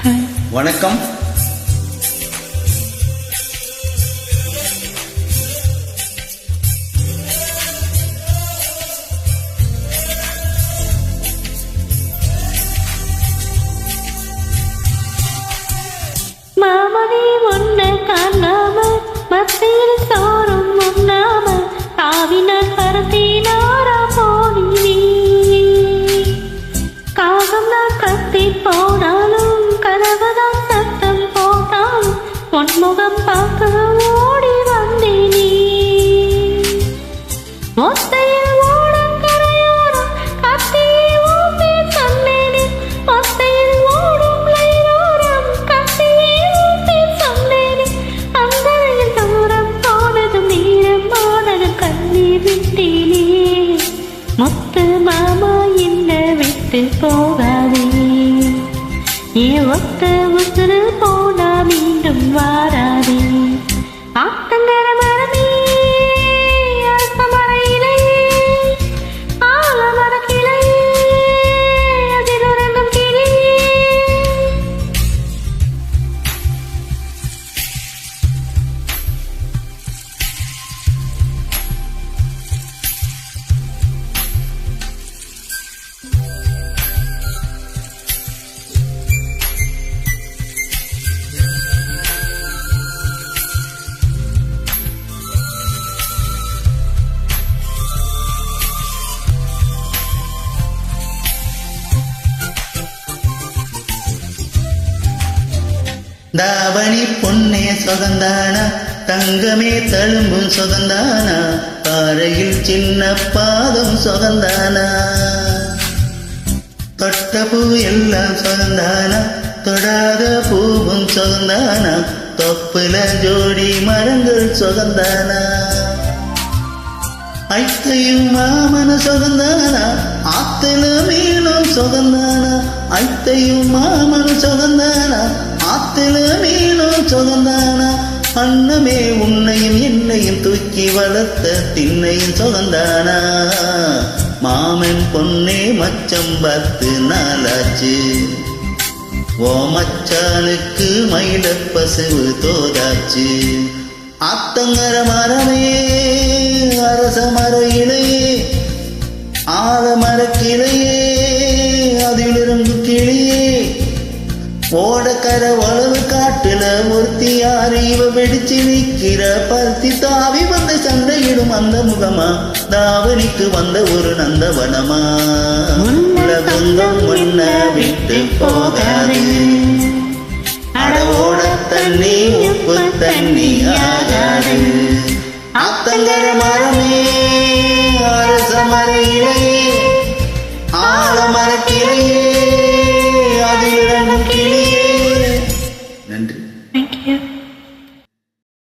வணக்கம். மாமனி ஒன்ன காணாம மத்தியில் சோறும் உண்ணாம காவினால் பரத்தினாரா போனி காகம் நான் கத்தி போனாலும் கதவுதான் சத்தம் போட்டாலும் பொன்முகம் பார்க்க ஓடி வந்தேனே ஒத்தையில் ஓடும் கரையோரம் கத்தியை ஊட்டி சொன்னேனே ஒத்தையில் ஓடும் லைரோரம் கத்தியை ஊட்டி சொன்னேனே அங்கரையில் தூரம் போனதும் நேரம் ஆனதும் கண்ணீர் விட்டேனே முத்து மாமா என்ன விட்டு போகாதே ஏன் ஒத்த உசுறு போனா மீண்டும் வாராதே ஆத்தங்கர மரமே அரசமர இலையே ஆலமர கிளையே அதில் உறங்கும் கிளியே தாவணி பொன்னே சொகந்தானா தங்கமே தழும்பும் சொகந்தானா பாறையில் சின்ன பாதம் சொகந்தானா தொட்ட பூ எல்லாம் சொகந்தானா தொடாத பூவும் சொகந்தானா தொப்புல ஜோடி மரங்கள் சொகந்தானா ஐத்தையும் மாமன சொகந்தானா ஆத்துல மீனும் சொகந்தானா ஐத்தையும் மாமன சொகந்தானா ஆத்துல மீனும் சொகந்தானா அன்னமே உன்னையும் என்னையும் தூக்கி வளர்த்த திண்ணையும் சொகந்தானா மாமன் பொன்னே மச்சம் 10 நாளாச்சு ஓ மச்சானுக்கு மயில பசுவு தோதாச்சு ஆத்தங்கர மரமே அரச மர இலையே ஆலமர கிளையே அதிலிருந்து கிளியே ஓடக்கர வளவு காட்டுல ஒருத்தி யாரு இவ வெடிச்சு நிக்கிற பருத்தி தாவி வந்து சண்டையிடும் அந்த முகமா தாவணிக்கு வந்த ஒரு நந்தவனமா உலகங்கம் முன்ன விட்டு போகாது அடவோட தண்ணி உப்பு தண்ணி ஆகாது ஆத்தங்கர மரம்